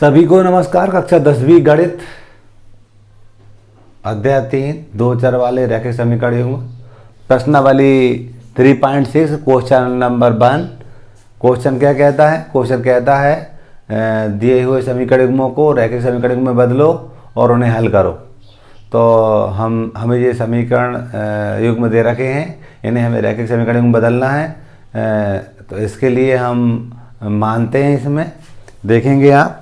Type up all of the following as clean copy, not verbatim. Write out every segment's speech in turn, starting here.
सभी को नमस्कार। कक्षा 10वीं गणित अध्याय 3 दो चर वाले रैखिक समीकरण युग्म प्रश्नावली 3.6 क्वेश्चन नंबर 1। क्वेश्चन क्या कहता है? क्वेश्चन कहता है दिए हुए समीकरण युग्मों को रैखिक समीकरण युग्म में बदलो और उन्हें हल करो। तो हमें ये समीकरण युग्म दे रखे हैं, इन्हें हमें रैखिक समीकरण युग्म बदलना है। तो इसके लिए हम मानते हैं, इसमें देखेंगे आप,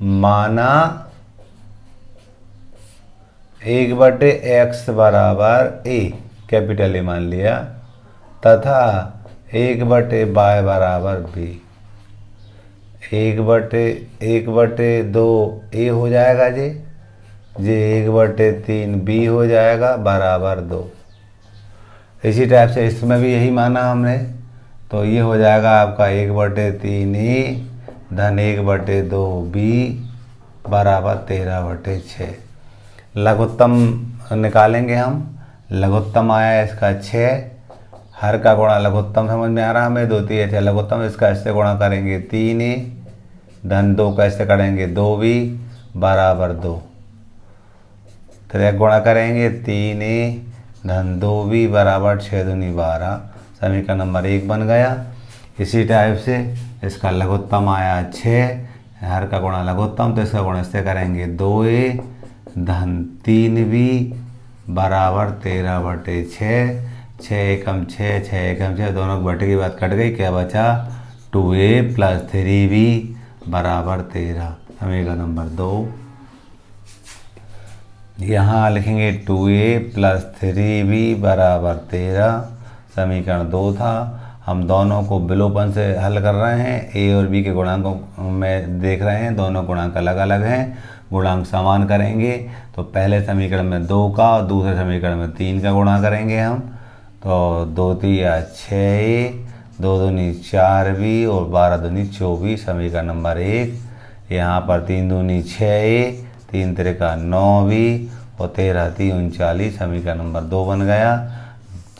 माना 1/x बराबर a, कैपिटल ए मान लिया, तथा 1/y बराबर b। 1/2 a हो जाएगा जी 1/3 b हो जाएगा बराबर 2। इसी टाइप से इसमें भी यही माना हमने, तो ये हो जाएगा आपका 1/3 a धन 1/2 b बराबर 13/6। लघुत्तम निकालेंगे हम। लघुत्तम आया इसका 6, हर का गुणा लघुत्तम समझ में आ रहा हमें, 2 3 6 लघुत्तम, इसका इससे गुणा करेंगे 3a धन 2 का इससे करेंगे 2b बराबर 2। फिर एक गुणा करेंगे 3a धन 2b बराबर 6 दूनी 12। समीकरण नंबर 1 बन गया। इसी टाइप से इसका लघुत्तम आया 6, हर का गुणा लघुत्तम, तो इसका गुणा इससे करेंगे 2a धन 3b बराबर 13/6। 6 एकम 6, 6 एकम 6, दोनों बटे की बात कट गई, क्या बचा 2a + 3b बराबर 13। समीकरण नंबर 2। यहाँ लिखेंगे 2a + 3b बराबर 13। समीकरण 2 था। हम दोनों को विलोपन से हल कर रहे हैं। a और b के गुणांकों में देख रहे हैं, दोनों गुणांक अलग अलग हैं, गुणांक समान करेंगे। तो पहले समीकरण में 2 का और दूसरे समीकरण में 3 का गुणा करेंगे हम। तो 2 3 6a, 2 दूनी 4b और 12 दूनी 24। समीकरण नंबर 1। यहाँ पर 3 दूनी 6a, 3 3 9b और 13 3 39। समीकरण नंबर 2 बन गया।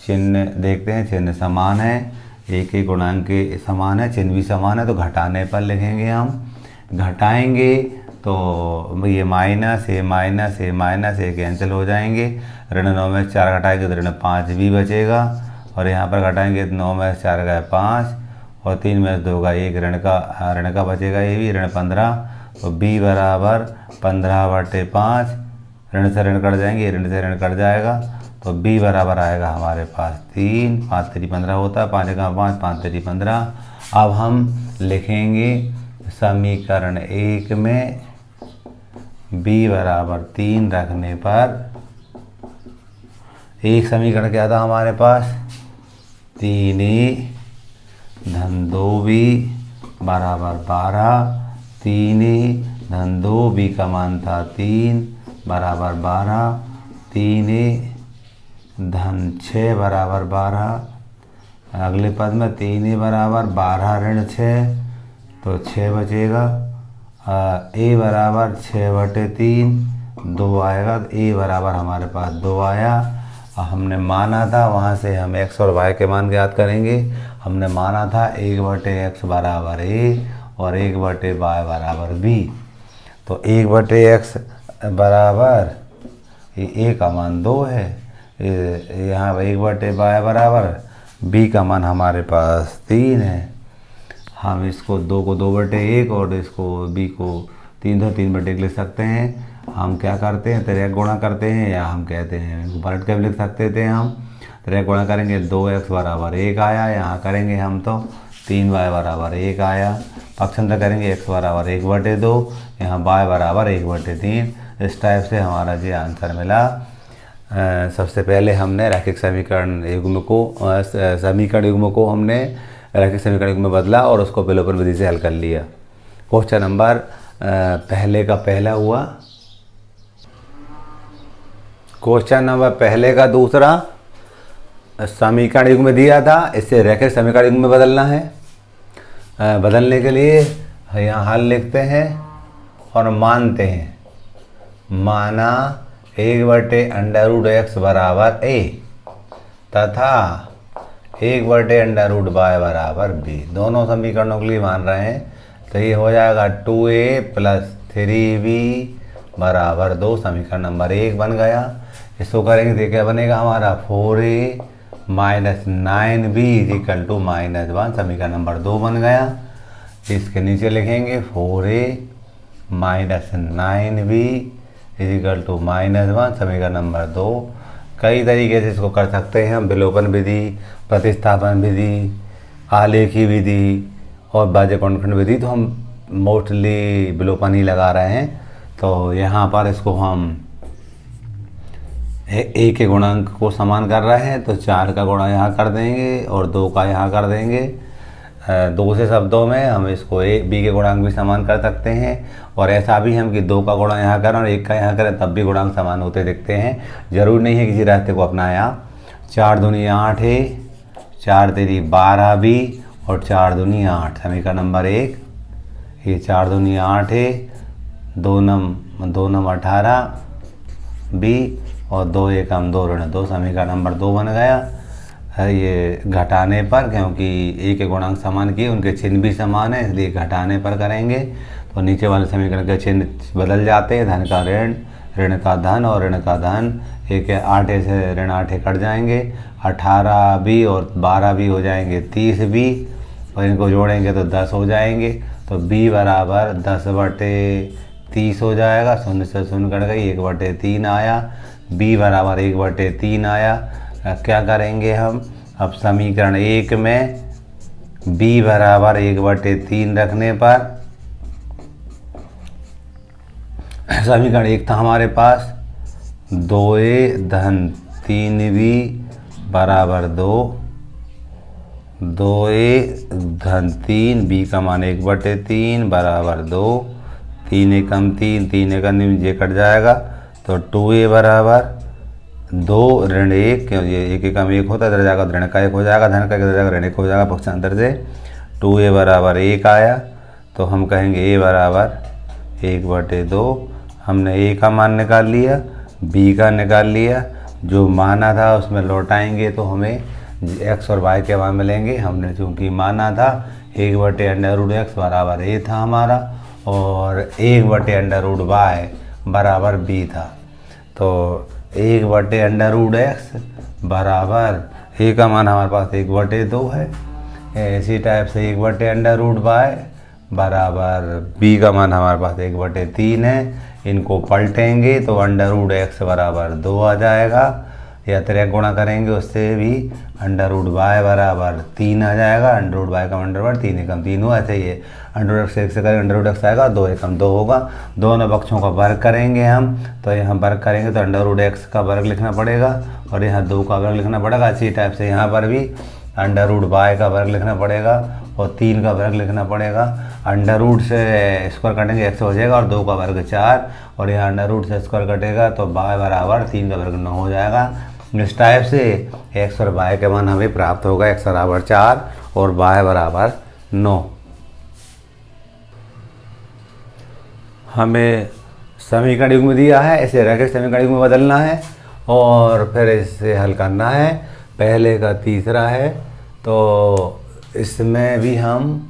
चिन्ह देखते हैं, चिन्ह समान है, एक ही गुणांक के समान है, चिन्ह भी समान है, तो घटाने पर लिखेंगे हम। घटाएंगे तो ये माइनस ये कैंसिल हो जाएंगे। ऋण 9 में 4 घटाएंगे तो ऋण 5 भी बचेगा, और यहाँ पर घटाएंगे तो 9 में 4 गए 5 और 3 में 2 का 1, ऋण का बचेगा, ये भी ऋण 15। तो b बराबर 15/5, ऋण से ऋण कट जाएंगे, ऋण से ऋण कट जाएगा, तो b बराबर आएगा हमारे पास 3। 5 3 15 होता है, 5 का 5, 5 3 15। अब हम लिखेंगे समीकरण 1 में b बराबर 3 रखने पर, एक समीकरण क्या था हमारे पास, 3a धन 2b बराबर 12। 3a धन 2b का मान था 3 बराबर 12। 3a धन 6 बराबर 12। अगले पद में 3a बराबर 12 ऋण 6, तो 6 बचेगा। a बराबर 6/3, 2 आएगा, तो a बराबर हमारे पास 2 आया। हमने माना था, वहाँ से हम x और y के मान ज्ञात करेंगे। हमने माना था 1/x बराबर a और 1/y बराबर b। तो 1/x बराबर a का मान 2 है, यहाँ 1/y बराबर b का मान हमारे पास 3 है। हम इसको 2 को 2/1 और इसको b को 3 तो 3/1 लिख सकते हैं। हम क्या करते हैं, तिर्यक गुणा करते हैं, या हम कहते हैं पलट के भी लिख सकते थे हम। तिर्यक गुणा करेंगे 2x बराबर 1 आया, यहाँ करेंगे हम तो 3y बराबर 1 आया। पक्षांतर करेंगे x बराबर 1/2, यहाँ y बराबर 1/3। इस टाइप से हमारा ये आंसर मिला। सबसे पहले हमने रैखिक समीकरण युग्म को हमने रैखिक समीकरण युग्म में बदला और उसको विलोपन विधि से हल कर लिया। क्वेश्चन नंबर पहले का पहला हुआ। क्वेश्चन नंबर पहले का दूसरा समीकरण युग्म में दिया था, इससे रैखिक समीकरण युग्म में बदलना है। बदलने के लिए यहाँ हल लिखते हैं और मानते हैं। माना 1/√x बराबर a तथा 1/√y बराबर b। दोनों समीकरणों के लिए मान रहे हैं तो ये हो जाएगा 2a प्लस 3b बराबर 2। समीकरण नंबर 1 बन गया। इसको करेंगे तो क्या बनेगा हमारा 4a minus 9b is equal to -1। समीकरण नंबर 2 बन गया। इसके नीचे लिखेंगे 4a minus 9b is equal to -1। समीकरण नंबर 2। कई तरीके से इसको कर सकते हैं हम, विलोपन विधि, प्रतिस्थापन विधि, आलेखी विधि और बाह्यकोणखंड विधि। तो हम मोस्टली विलोपन ही लगा रहे हैं। तो यहाँ पर इसको हम ए के गुणांक को समान कर रहे हैं, तो 4 का गुणा यहाँ कर देंगे और 2 का यहाँ कर देंगे। दूसरे शब्दों में हम इसको बी के गुणांक भी समान कर सकते हैं, और ऐसा भी हम कि 2 का गुणा यहाँ करें और 1 का यहाँ करें तब भी गुणांक समान होते दिखते हैं। जरूर नहीं है किसी रास्ते को अपनाया। 4 दूनी 8 है, 4 तेरी 12 भी और 4 दूनी 8। समीकरण नंबर 1। ये 4 दूनी 8 है, 2 नम 18 बी और 2 एकम 2 ऋण 2। समीकरण नंबर 2 बन गया। ये घटाने पर, क्योंकि ए के गुणांक समान किए, उनके चिन्ह भी समान है, इसलिए घटाने पर करेंगे तो नीचे वाले समीकरण के चिन्ह बदल जाते हैं। धन का ऋण, ऋण का धन और ऋण का धन। एक 8 से ऋण 8 कट जाएंगे, 18 भी और 12 भी हो जाएंगे 30 भी, और इनको जोड़ेंगे तो 10 हो जाएंगे। तो b बराबर 10/30 हो जाएगा। 0 से 0 कट गई, 1/3 आया। b बराबर 1/3 आया। क्या करेंगे हम अब समीकरण 1 में b बराबर 1/3 रखने पर, समीकरण 1 था हमारे पास 2a धन 3b बराबर 2, 2a धन 3 b का मान 1/3 बराबर 2, 3 एकम 3, 3 एकम ये कट जाएगा। तो 2a बराबर 2 ऋण 1, क्यों ये 1 एकम 1 होता है, इधर जाएगा ऋण का 1 हो जाएगा, धन का इधर जाएगा ऋण 1 हो जाएगा पक्षांतर से। 2a बराबर 1 आया। तो हम कहेंगे a बराबर 1/2। हमने a का मान निकाल लिया, b का निकाल लिया, जो माना था उसमें लौटाएंगे तो हमें x और y के मान मिलेंगे। हमने चूँकि माना था 1/√x बराबर a था हमारा, और 1/√y बराबर b था। तो 1/√x बराबर a का मान हमारे पास 1/2 है। इसी टाइप से 1/√y बराबर b का मान हमारे पास 1/3 है। इनको पलटेंगे तो √x बराबर 2 आ जाएगा, या तिरक गुणा करेंगे उससे भी √y बराबर 3 आ जाएगा। √y का अंडर 3 एकम 3 हुआ। ऐसे ही √x से 1 से करेंगे √x आएगा, 2 एकम 2 होगा। दोनों पक्षों का वर्ग करेंगे हम, तो यहाँ वर्ग करेंगे तो √x का वर्ग लिखना पड़ेगा और यहाँ 2 का वर्ग लिखना पड़ेगा। इसी टाइप से यहाँ पर भी √y का वर्ग लिखना पड़ेगा और 3 का वर्ग लिखना पड़ेगा। √रूट से स्क्वायर कटेंगे x हो जाएगा और 2 का वर्ग 4, और यहाँ √रूट से स्क्वायर कटेगा तो y बराबर 3 का वर्ग 9 हो जाएगा। इस टाइप से x और y के मान हमें प्राप्त होगा, x बराबर 4 और y बराबर 9। हमें समीकरण युग्म दिया है, इसे रैखिक समीकरण युग्म में बदलना है और फिर इसे हल करना है। पहले का तीसरा है, तो इसमें भी हम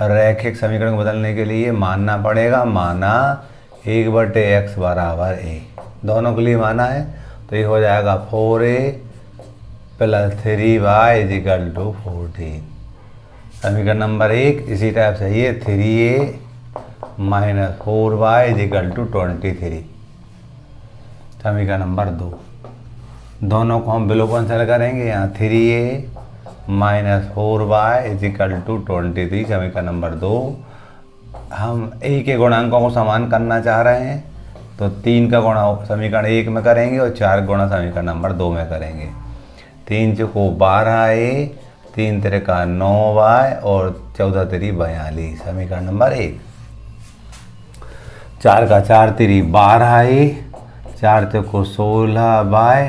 रैखिक समीकरण को बदलने के लिए मानना पड़ेगा, माना 1/x बराबर a, दोनों के लिए माना है। तो ये हो जाएगा 4a plus 3y is equal to 14। समीकरण नंबर 1। इसी टाइप से ये 3a minus 4y is equal to 23। समीकरण नंबर 2। दोनों को हम विलोपन से करेंगे। यहाँ 3a minus 4y is equal to 23। समीकरण नंबर 2। हम a के गुणांकों को समान करना चाह रहे हैं, तो 3 का गुणा समीकरण 1 में करेंगे और 4 गुणा समीकरण नंबर 2 में करेंगे। 3 चौको 12a, 3 तिरका 9y और 14 तिरी 42। समीकरण नंबर 1। 4 का 4 तिरी 12a, 4 चौको 16y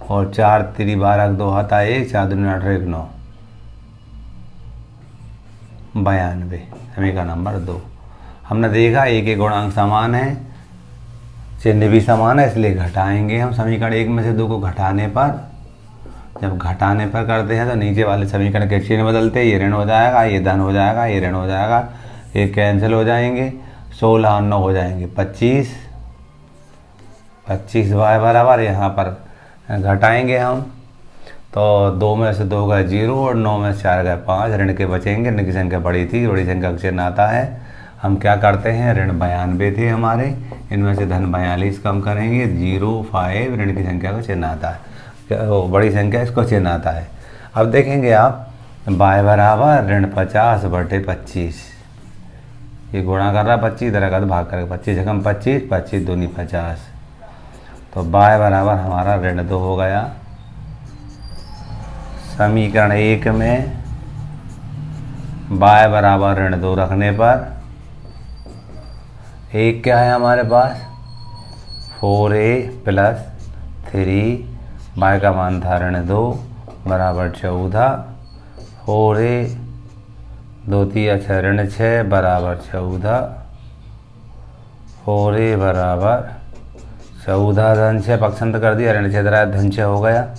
और 4 तिरी 12 2 हाथा 1, 4 दूनी 8 1 9 92। समीकरण नंबर 2। हमने देखा a के गुणांक समान है, चिन्ह भी समान है, इसलिए घटाएंगे हम समीकरण 1 में से 2 को घटाने पर। जब घटाने पर करते हैं तो नीचे वाले समीकरण के चिन्ह बदलते, ये ऋण हो जाएगा, ये धन हो जाएगा, ये ऋण हो जाएगा, ये कैंसिल हो जाएंगे, 16 और 9 हो जाएंगे 25, 25y बराबर यहाँ पर घटाएंगे हम, तो 2 में से 2 गए 0 और 9 में से 4 गए 5, ऋण के बचेंगे। ऋण की संख्या बड़ी थी, बड़ी संख्या का चिन्ह आता है। हम क्या करते हैं, ऋण 92 थे हमारे, इनमें से धन 42 कम करेंगे, 0 5 ऋण की संख्या का चिन्ह आता है, बड़ी संख्या इसको चिन्ह आता है। अब देखेंगे आप y बराबर ऋण 50/25, ये गुणा कर रहा है 25, इधर का भाग करेगा 25 एकम 25, 25 दूनी 50, तो y बराबर हमारा ऋण 2 हो गया। समीकरण 1 में y बराबर ऋण 2 रखने पर एक क्या है हमारे पास 4a + 3, y का मान था ऋण 2 बराबर 14, 4a 2 3 6 ऋण 6 बराबर 14, 4a बराबर 14 धन 6 पक्षांतर कर दिया, ऋण 6 धन 6 हो गया,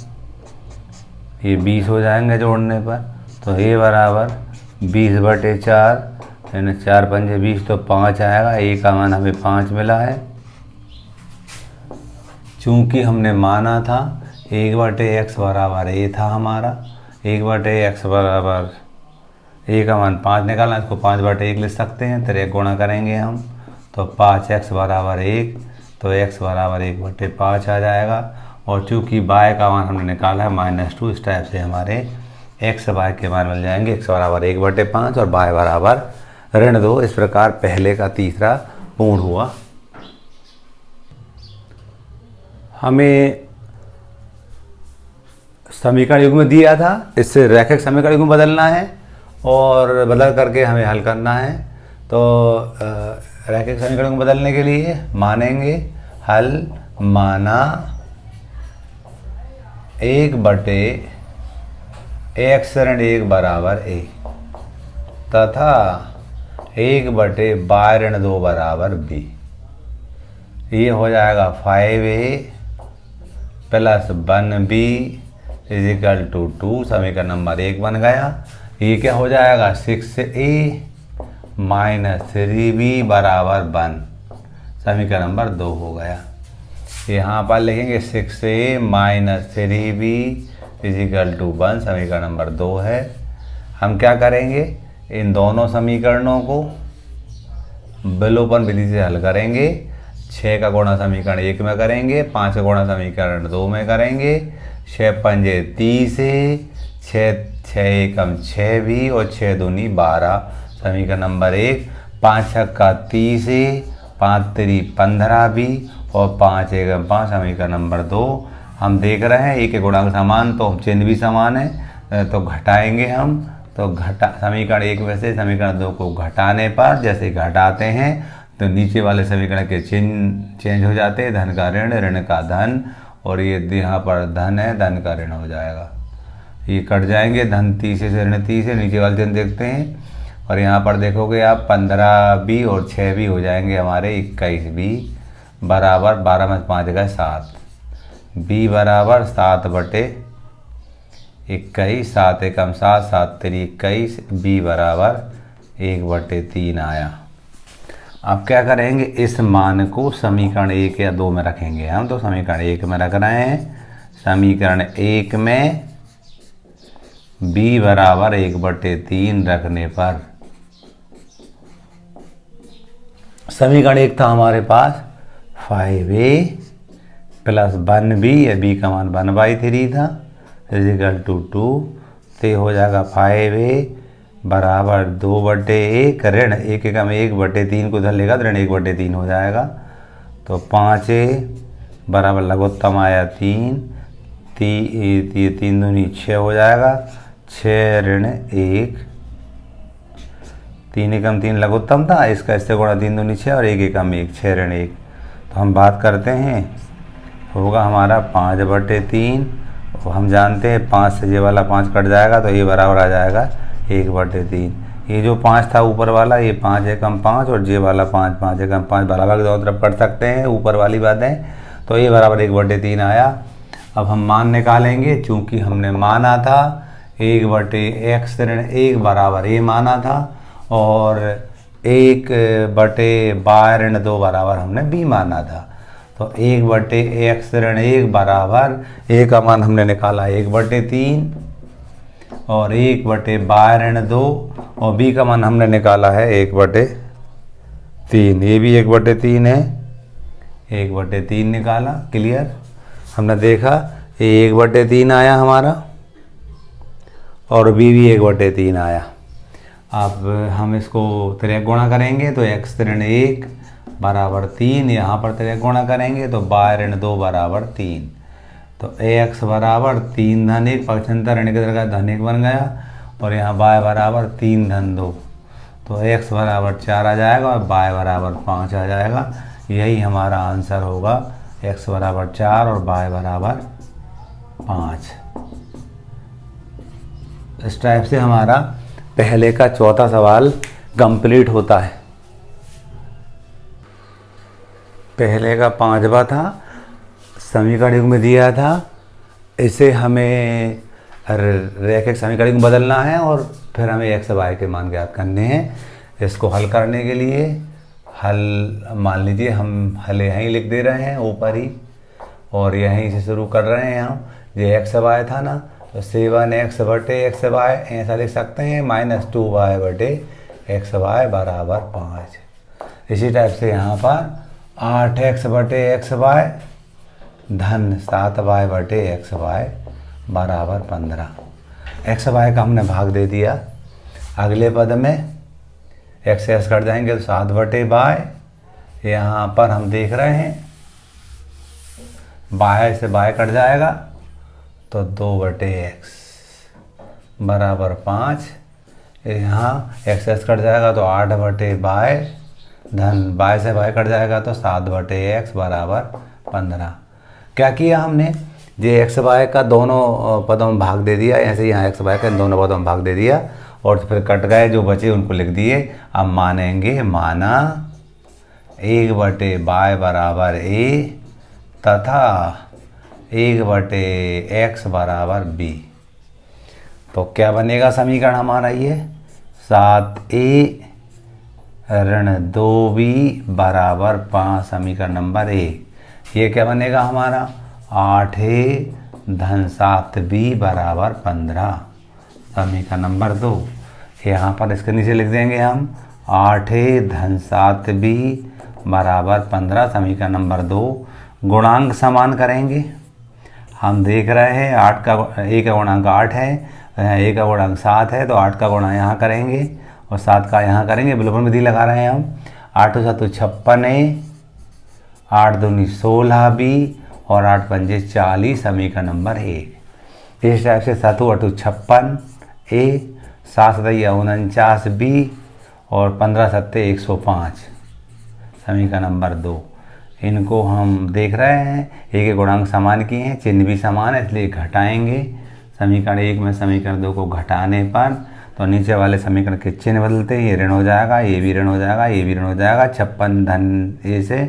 ये 20 हो जाएंगे जोड़ने पर, तो a बराबर 20/4, यानी 4 पंजे 20, तो 5 आएगा। a का मान हमें 5 मिला है। चूँकि हमने माना था 1/x बराबर a था हमारा, 1/x बराबर a का मान 5 निकालना, इसको 5/1 लिख सकते हैं, तेरे गुणा करेंगे हम, तो 5x बराबर 1, तो x बराबर 1/5 आ जाएगा। और चूँकि y का मान हमने निकाला है -2, इस टाइप से हमारे x y के मान मिल जाएंगे, x बराबर 1/5 और y बराबर ऋण 2। इस प्रकार पहले का तीसरा पूर्ण हुआ। हमें समीकरण युग्म दिया था, इससे रैखिक समीकरण युग्म बदलना है और बदल करके हमें हल करना है। तो रैखिक समीकरण युग्म बदलने के लिए मानेंगे हल माना 1/x ऋण 1 बराबर a तथा 1/y ऋण 2 बराबर b। ये हो जाएगा 5a + 1b = 2, समीकरण नंबर 1 बन गया। ये क्या हो जाएगा 6a - 3b बराबर 1, समीकरण नंबर 2 हो गया। यहाँ पर लिखेंगे 6a - 3b = 1, समीकरण नंबर 2 है। हम क्या करेंगे, इन दोनों समीकरणों को विलोपन विधि से हल करेंगे। 6 का गुणा समीकरण 1 में करेंगे, 5 का गुणा समीकरण 2 में करेंगे, 6 पंजे 30, 6 एकम 6b और 6 दूनी 12, समीकरण नंबर 1। 5 छक्का 30, 5 3 15b और 5 एकम 5, समीकरण नंबर 2। हम देख रहे हैं एक गुणांक समान, तो चिन्ह भी समान है, तो घटाएंगे हम, तो समीकरण 1 में से समीकरण 2 को घटाने पर जैसे घटाते हैं तो नीचे वाले समीकरण के चिन्ह चेंज हो जाते हैं, धन का ऋण, ऋण का धन, और ये यहाँ पर धन है, धन का ऋण हो जाएगा। ये कट जाएंगे, धन 30 से ऋण 30 है, नीचे वाले चिन्ह देखते हैं, और यहाँ पर देखोगे आप 15b और 6b हो जाएंगे हमारे 21b बराबर 12 में 5 गए 7, b बराबर 7/21, 7 एकम 7, 7 3 21, b बराबर 1/3 आया। अब क्या करेंगे, इस मान को समीकरण 1 या 2 में रखेंगे हम, तो समीकरण 1 में रख रहे हैं। समीकरण 1 में b बराबर 1/3 रखने पर समीकरण 1 था हमारे पास 5a + 1b, या b का मान 1/3 था, = 2, तो हो जाएगा 5a बराबर 2/1 ऋण 1 एकम 1/3 को उधर लेगा तो ऋण 1/3 हो जाएगा। तो 5a बराबर लघुत्तम आया 3, 3 दूनी 6 हो जाएगा, 6 ऋण 1, 3 एकम 3 लघुत्तम था, इसका इससे गुणा 3 दूनी 6 और 1 एकम 1, 6 ऋण 1। तो हम बात करते हैं, होगा हमारा 5/3, और हम जानते हैं 5 से ये वाला 5 कट जाएगा, तो ये बराबर आ जाएगा 1/3। ये जो 5 था ऊपर वाला, ये 5 एकम 5 और ये वाला 5, 5 एकम 5 बराबर दोनों तरफ कर सकते हैं ऊपर वाली बातें, तो ये बराबर 1/3 आया। अब हम मान निकालेंगे, चूँकि हमने माना था 1/x ऋण 1 बराबर a माना था, और 1 बटे बाय ऋण 2 बराबर हमने b माना था। तो 1 बटे x ऋण 1 बराबर a का मान हमने निकाला 1 बटे 3 और 1 बटे बाय ऋण 2 और b का मान हमने निकाला है 1 बटे 3। ये भी 1 बटे 3 है, 1 बटे 3 निकाला। क्लियर, हमने देखा ये 1 बटे 3 आया हमारा और b भी 1 बटे 3 आया। अब हम इसको तिर्यक गुणा करेंगे तो x ऋण 1 बराबर 3, यहाँ पर तिर्यक गुणा करेंगे तो बाय ऋण 2 बराबर 3। तो ax बराबर 3 धन 1, पक्षांतर ऋण की तरह धन 1 बन गया और यहाँ y बराबर 3 धन 2। तो x बराबर 4 आ जाएगा और y बराबर 5 आ जाएगा। यही हमारा आंसर होगा, x बराबर 4 और y बराबर 5। इस टाइप से हमारा पहले का चौथा सवाल कंप्लीट होता है। पहले का 5वां था, समीकरण युग्म में दिया था, इसे हमें रैखिक समीकरण में बदलना है और फिर हमें x y के मान ज्ञात करने हैं। इसको हल करने के लिए हल मान लीजिए हम हल यहीं लिख दे रहे हैं ऊपर ही और यहीं से शुरू कर रहे हैं हम। ये x y था ना, तो 7x बटे x y ऐसा लिख सकते हैं, -2y बटे x y बराबर 5। इसी टाइप से यहाँ पर 8x बटे x y धन 7y बटे x y बराबर 15। x y का हमने भाग दे दिया। अगले पद में x से s कट जाएंगे तो 7 बटे y, यहाँ पर हम देख रहे हैं y से y कट जाएगा तो 2 बटे x बराबर 5। यहाँ x s कट जाएगा तो 8 बटे y धन y से y कट जाएगा तो 7 बटे x बराबर 15। क्या किया हमने, ये x y का दोनों पदों में भाग दे दिया, ऐसे यहाँ x y का दोनों पदों में भाग दे दिया और फिर कट गए, जो बचे उनको लिख दिए। अब मानेंगे, माना 1 बटे y बराबर a तथा 1 बटे x बराबर b। तो क्या बनेगा समीकरण हमारा, ये 7a ऋण 2b बराबर 5, समीकरण नंबर 1। ये क्या बनेगा हमारा, 8a धन 7b बराबर 15, समीकरण नंबर 2। यहाँ पर इसके नीचे लिख देंगे हम 8a धन 7b बराबर 15, समीकरण नंबर 2। गुणांक समान करेंगे। हम देख रहे हैं 8 का a का गुणांक 8 है, a का गुणांक 7 है, तो 8 का गुणा यहाँ करेंगे और 7 का यहाँ करेंगे। बिल्कुल विधि लगा रहे हैं हम। 8 7 56a, 8 दूनी 16b और 8 पंजे 40, समीकरण नंबर 1। इस टाइप से 7 8 56a, 7 49b और 15 7 105, समीकरण नंबर 2। इनको हम देख रहे हैं, एक के गुणांक समान किए हैं, चिन्ह भी समान है, इसलिए घटाएंगे। समीकरण 1 में समीकरण 2 को घटाने पर तो नीचे वाले समीकरण के चिन्ह बदलते हैं, ये ऋण हो जाएगा, ये भी ऋण हो जाएगा, ये भी ऋण हो जाएगा। 56 धन ए से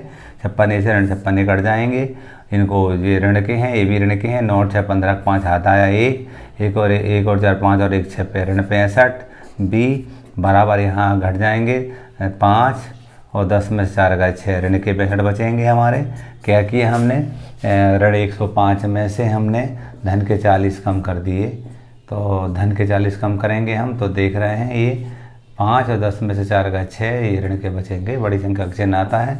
56 से ऋण 56 कट जाएंगे। इनको ये ऋण के हैं, ये भी ऋण के हैं। 9 6 15 5 हाथ आया 1 और 4 5 और 1 6 ऋण 65 b बराबर यहाँ घट जाएंगे 5 और 10 में से 4 गए 6, ऋण के 65 बचेंगे हमारे। क्या किया हमने, ऋण 105 में से हमने धन के 40 कम कर दिए। तो धन के 40 कम करेंगे हम, तो देख रहे हैं ये 5 और 10 में से 4 गए 6, ये ऋण के बचेंगे। बड़ी संख्या का चिन्ह आता है।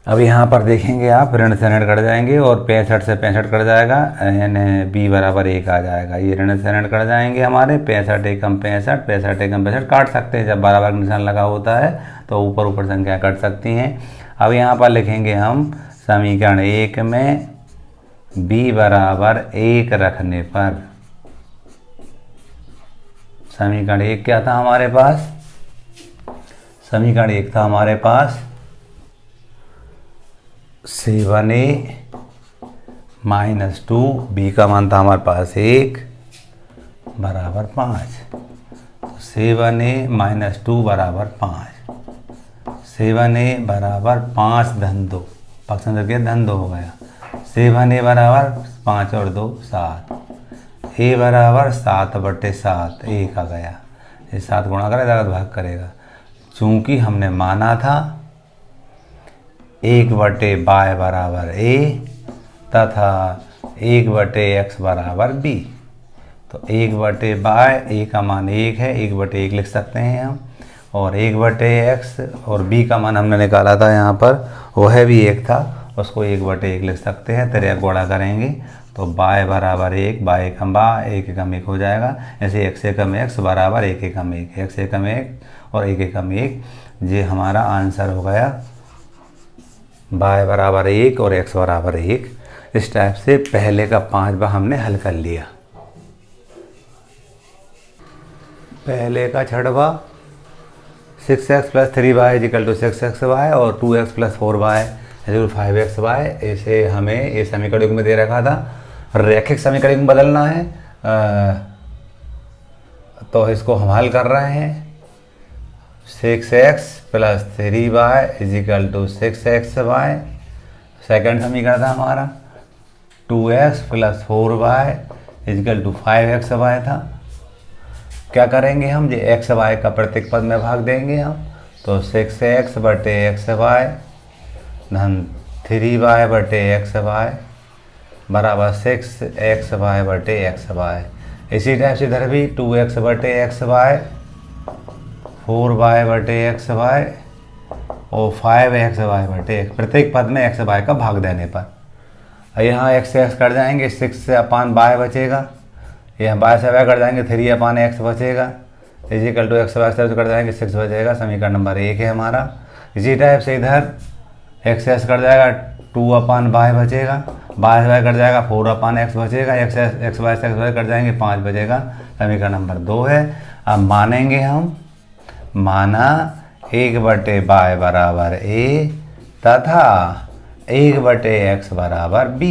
अब यहाँ पर देखेंगे आप, ऋण से ऋण कट जाएंगे और 65 से 65 कट जाएगा, यानी b बराबर 1 आ जाएगा। ये ऋण से ऋण कट जाएंगे हमारे, 65 एकम 65, 65 एकम 65 काट सकते हैं। जब बराबर निशान लगा होता है तो ऊपर ऊपर संख्या कट सकती हैं। अब यहाँ पर लिखेंगे हम समीकरण 1 में b बराबर 1 रखने पर, समीकरण 1 क्या था हमारे पास, समीकरण 1 था हमारे पास 7a - 2, b का मान था हमारे पास 1 बराबर 5। तो 7a - 2 बराबर 5, 7a बराबर 5 धन 2, पक्षांतर के धन 2 हो गया। 7a बराबर 5 और 2 7, a बराबर 7 बटे 7, 1 आ गया। ये 7 गुणा करेगा तो भाग करेगा। चूँकि हमने माना था 1/y बराबर a तथा 1/x बराबर b, तो 1/y a का मान 1 है, 1/1 लिख सकते हैं हम, और 1/x और b का मान हमने निकाला था यहाँ पर, वह भी 1 था, उसको 1/1 लिख सकते हैं। तेरे गुणा करेंगे तो y बराबर 1, y एकम y, 1 एकम 1 हो जाएगा। ऐसे x एकम x बराबर 1 एकम 1, x एकम 1 और 1 एकम 1, ये हमारा आंसर हो गया। y बराबर 1 और x बराबर 1। इस टाइप से पहले का 5 बार हमने हल कर लिया। पहले का छठवा 6x + 3y = 6xy और 2x + 4y = 5xy। ऐसे हमें ये समीकरण में दे रखा था, रैखिक समीकरण में बदलना है, तो इसको हम हल कर रहे हैं। 6x + 3y = 6xy, सेकंड समीकरण था हमारा। 2x + 4y = 5xy था। क्या करेंगे हम, ये x y का प्रत्येक पद में भाग देंगे हम, तो 6x/xy धन 3y/xy बराबर 6xy/xy। इसी टाइप से इधर भी 2x/xy, 4y/xy और 5xy/x, प्रत्येक पद में x y का भाग देने पर यहाँ x से x कट जाएंगे, 6/y बचेगा, यहाँ y से y कट जाएंगे, 3/x बचेगा, = x y से कट जाएंगे, 6 बचेगा। समीकरण नंबर 1 है हमारा। इसी टाइप से इधर x से x कट जाएगा, 2/y बचेगा, y से y कट जाएगा, 4/x बचेगा, x y से x y कट जाएंगे, 5 बचेगा। समीकरण नंबर 2 है। अब मानेंगे हम, माना 1/y बराबर a तथा 1/x बराबर b,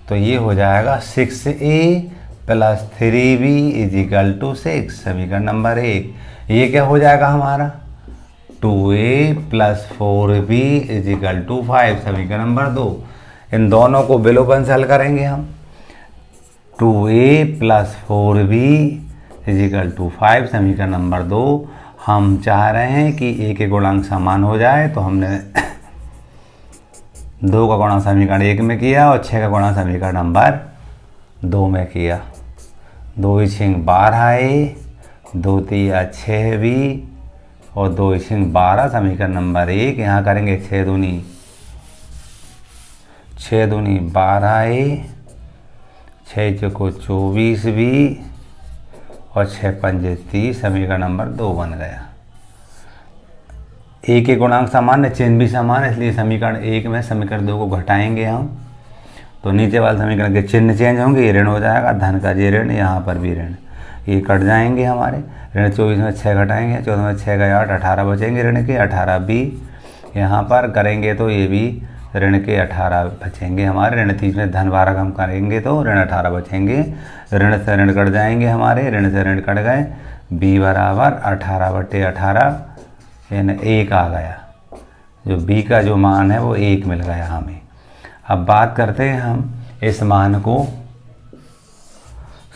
तो ये हो जाएगा 6a + 3b = 6। समीकरण नंबर 1। ये क्या हो जाएगा हमारा, 2a + 4b = 5। समीकरण नंबर 2। इन दोनों को विलोपन से हल करेंगे हम, 2a + 4b = 5। समीकरण नंबर 2। हम चाह रहे हैं कि a के गुणांक समान हो जाए, तो हमने 2 का गुणा समीकरण 1 में किया और 6 का गुणा समीकरण नंबर 2 में किया। 2 × 6 12a, 2 × 3 6b और 2 × 6 12। समीकरण नंबर 1। यहाँ करेंगे 6 दूनी 12a, 6 चौको 24b और 6 पंजे 30। समीकरण नंबर 2 बन गया। a के गुणांक समान है, चिन्ह भी समान है, इसलिए समीकरण 1 में समीकरण 2 को घटाएंगे हम, तो नीचे वाले समीकरण के चिन्ह चेंज होंगे, ये ऋण हो जाएगा, धन का ये ऋण, यहाँ पर भी ऋण, ये कट जाएंगे हमारे। ऋण 24 में 6 घटाएंगे, 14 में 6 गए 8, 18 बचेंगे ऋण के, 18b यहाँ पर करेंगे तो ये भी ऋण के 18 बचेंगे हमारे। ऋण 30 में धन 12 कम करेंगे तो ऋण 18 बचेंगे। ऋण से ऋण कट जाएंगे हमारे, ऋण से ऋण कट गए, b बराबर 18/18 यानी 1 आ गया। जो b का जो मान है वो 1 मिल गया हमें। अब बात करते हैं हम इस मान को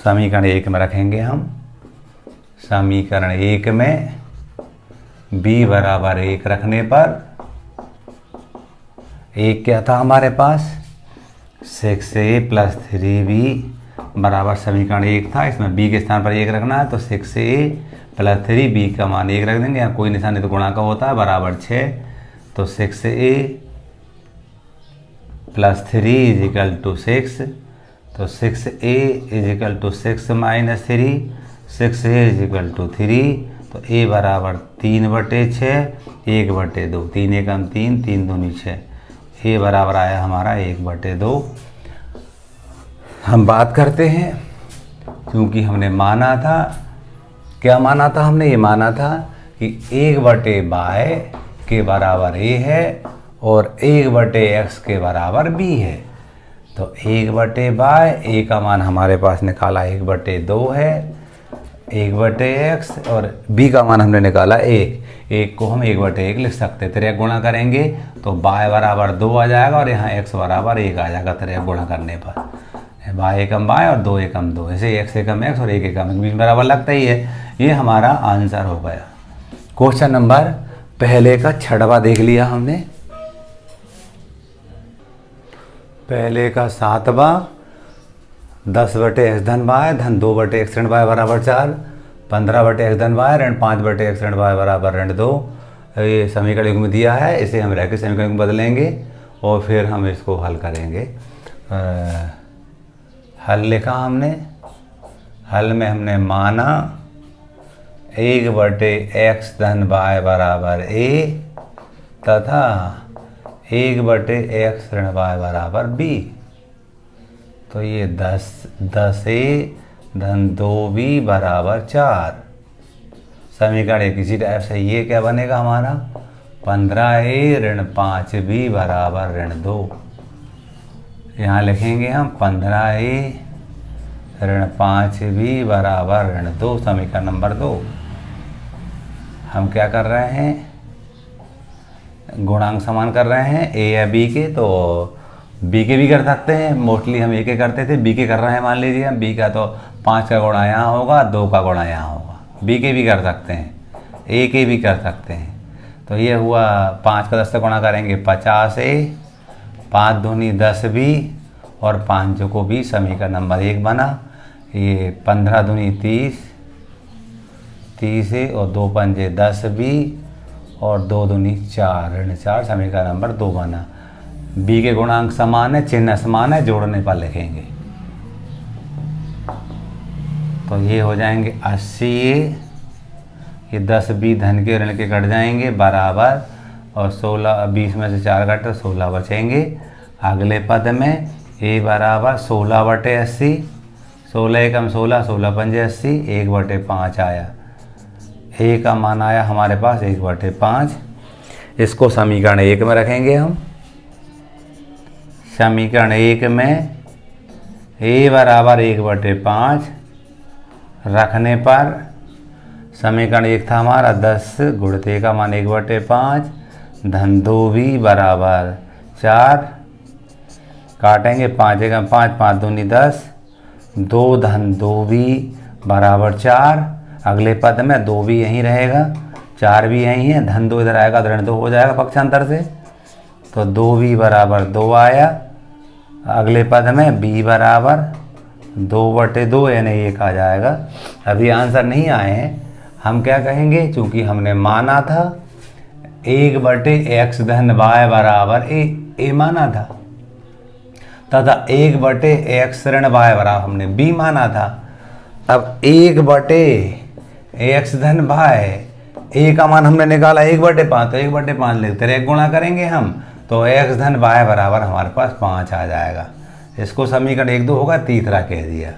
समीकरण 1 में रखेंगे हम। समीकरण 1 में b बराबर 1 रखने पर 1 क्या था हमारे पास, 6a + 3b बराबर समीकरण 1 था। इसमें b के स्थान पर 1 रखना है, तो 6a + 3b का मान 1 रख देंगे। यहाँ कोई निशान नहीं तो गुणा का होता है, बराबर 6, तो 6a + 3 = 6, तो 6a = 6 - 3, 6a = 3, तो a बराबर 3/6, 1/2, 3 एकम 3, 3 दूनी 6, a बराबर आया हमारा 1/2। हम बात करते हैं, क्योंकि हमने माना था, क्या माना था हमने, ये माना था कि 1/y के बराबर a है और 1/x के बराबर b है। तो 1/y, a का मान हमारे पास निकाला 1/2 है, 1/x और b का मान हमने निकाला 1 को हम 1/1 लिख सकते हैं। त्रिक गुणा करेंगे तो y बराबर 2 आ जाएगा और यहाँ x बराबर 1 आ जाएगा त्रिक गुणा करने पर। y एकम y और 2 एकम 2, ऐसे x एकम x और 1 एकम 1 बराबर लगता ही है। ये हमारा आंसर हो गया। क्वेश्चन नंबर पहले का छठवा देख लिया हमने। पहले का सातवा 10/x धन 2/x बराबर 4, 15/x ऋण 5/x बराबर ऋण 2। ये समीकरण युग्म दिया है, इसे हम रैखिक समीकरण में बदलेंगे और फिर हम इसको हल करेंगे। हल लिखा हमने, हल में हमने माना 1/x धन y बराबर a तथा 1/x ऋण y बराबर b। तो ये 10a धन 2b बराबर 4। समीकरण एक इसी टाइप से ये क्या बनेगा हमारा 15a ऋण 5b बराबर ऋण 2। यहाँ लिखेंगे हम 15a ऋण 5b बराबर ऋण 2, समीकरण नंबर 2। हम क्या कर रहे हैं, गुणांक समान कर रहे हैं a या b के, तो b के भी कर सकते हैं। मोस्टली हम a के करते थे, b के कर रहे हैं। मान लीजिए हम b का तो 5 का गुणा यहाँ होगा, 2 का गुणा यहाँ होगा। b के भी कर सकते हैं, a के भी कर सकते हैं। तो ये हुआ 5 का 10 से गुणा करेंगे 50a, 5 दूनी 10b और 5 को भी, समीकरण नंबर 1 बना। ये 15 दूनी 30a और 2 पंजे 10b और 2 दूनी 4 ऋण 4, समीकरण नंबर 2 बना। b के गुणांक समान है, चिन्ह समान है, जोड़ने पर लिखेंगे तो ये हो जाएंगे 80a, ये 10b धन के ऋण के कट जाएंगे बराबर, और 16, 20 में से 4 कट तो 16 बचेंगे। अगले पद में a बराबर 16/80, 16 एकम 16, 16 पंजे 80, 1/5 आया। a का मान आया हमारे पास 1/5। इसको समीकरण 1 में रखेंगे हम। समीकरण 1 में a बराबर 1/5 रखने पर समीकरण 1 था हमारा 10 गुणित a का मान 1/5 धन 2b बराबर 4। काटेंगे 5 एकम 5, 5 दूनी 10, 2 धन 2b बराबर 4। अगले पद में 2b यहीं रहेगा, 4 भी यहीं है, धन 2 इधर आएगा तो ऋण 2 हो जाएगा पक्षांतर से, तो 2b बराबर 2 आया। अगले पद में b बराबर 2/2 यानी 1 आ जाएगा। अभी आंसर नहीं आए हैं, हम क्या कहेंगे, चूंकि हमने माना था 1/x धन y बराबर a माना था तथा 1/x ऋण y बराबर हमने b माना था। अब 1/x धन y, a का मान हमने निकाला 1/5, तो 1/5 लिखते रहे, गुणा करेंगे हम तो x धन y बराबर हमारे पास 5 आ जाएगा। इसको समीकरण 1, 2 होगा, तीसरा कह दिया।